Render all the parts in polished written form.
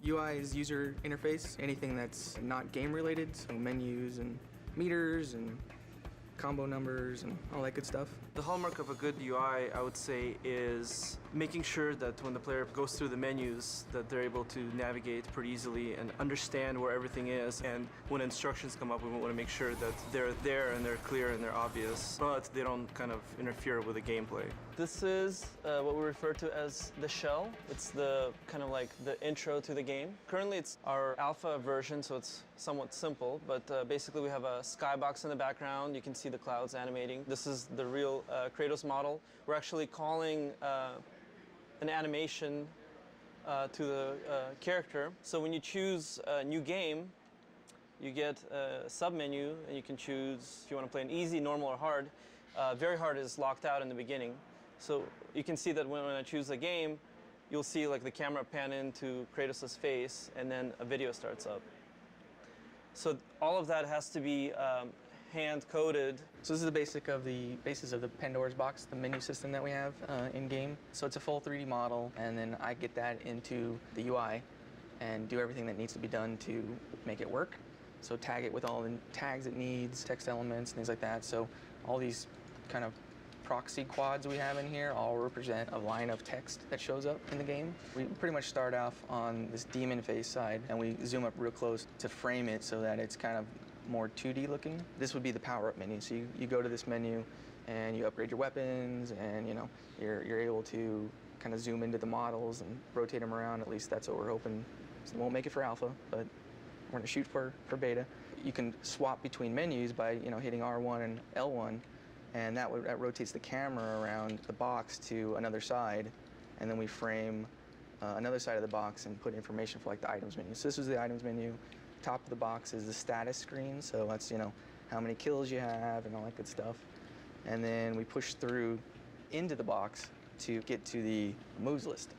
UI is user interface, anything that's not game related, so menus and meters and combo numbers and all that good stuff. The hallmark of a good UI, I would say, is making sure that when the player goes through the menus that they're able to navigate pretty easily and understand where everything is. And when instructions come up, we want to make sure that they're there and they're clear and they're obvious, but they don't kind of interfere with the gameplay. This is what we refer to as the shell. It's the kind of like the intro to the game. Currently it's our alpha version, so it's somewhat simple, but basically we have a skybox in the background. You can see the clouds animating. This is the real Kratos model. We're actually calling an animation to the character. So when you choose a new game, you get a sub-menu, and you can choose if you want to play an easy, normal, or hard. Very hard is locked out in the beginning. So you can see that when I choose a game, you'll see like the camera pan into Kratos' face, and then a video starts up. So all of that has to be hand-coded. So this is the basis of the Pandora's box, the menu system that we have in-game. So it's a full 3D model, and then I get that into the UI and do everything that needs to be done to make it work. So tag it with all the tags it needs, text elements, things like that. So all these kind of proxy quads we have in here all represent a line of text that shows up in the game. We pretty much start off on this demon face side, and we zoom up real close to frame it so that it's kind of more 2D looking. This would be the power-up menu. So you go to this menu and you upgrade your weapons, and you're able to kind of zoom into the models and rotate them around. At least that's what we're hoping. So we won't make it for alpha, but we're going to shoot for beta. You can swap between menus by hitting R1 and L1, and that rotates the camera around the box to another side, and then we frame another side of the box and put information for like the items menu. So this is the items menu. Top of the box is the status screen, so that's how many kills you have and all that good stuff. And then we push through into the box to get to the moves list.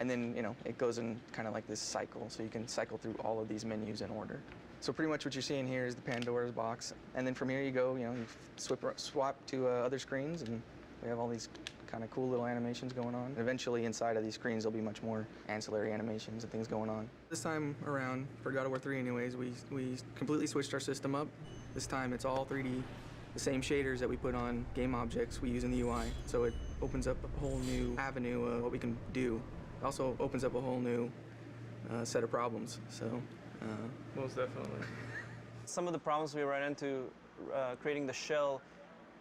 And then it goes in kind of like this cycle, so you can cycle through all of these menus in order. So pretty much what you're seeing here is the Pandora's box, and then from here you go, you swap to other screens, and we have all these kind of cool little animations going on. And eventually inside of these screens there'll be much more ancillary animations and things going on. This time around, for God of War 3 anyways, we completely switched our system up. This time it's all 3D. The same shaders that we put on game objects we use in the UI. So it opens up a whole new avenue of what we can do. It also opens up a whole new set of problems. So most definitely. Some of the problems we ran into creating the shell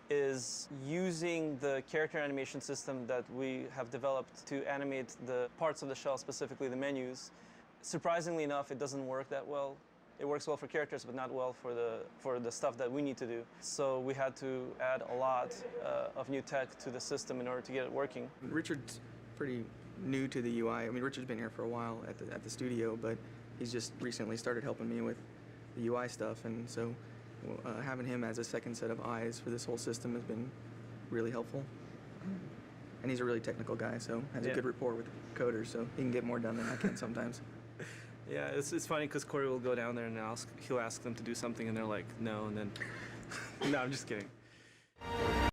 is using the character animation system that we have developed to animate the parts of the shell, specifically the menus. Surprisingly enough, it doesn't work that well. It works well for characters, but not well for the stuff that we need to do. So we had to add a lot of new tech to the system in order to get it working. Richard's pretty new to the UI. I mean, Richard's been here for a while at the studio, but he's just recently started helping me with the UI stuff, and so having him as a second set of eyes for this whole system has been really helpful. And he's a really technical guy, so has a good rapport with coders, so he can get more done than I can sometimes. Yeah, it's funny because Corey will go down there and he'll ask them to do something, and they're like, no, and then no, I'm just kidding.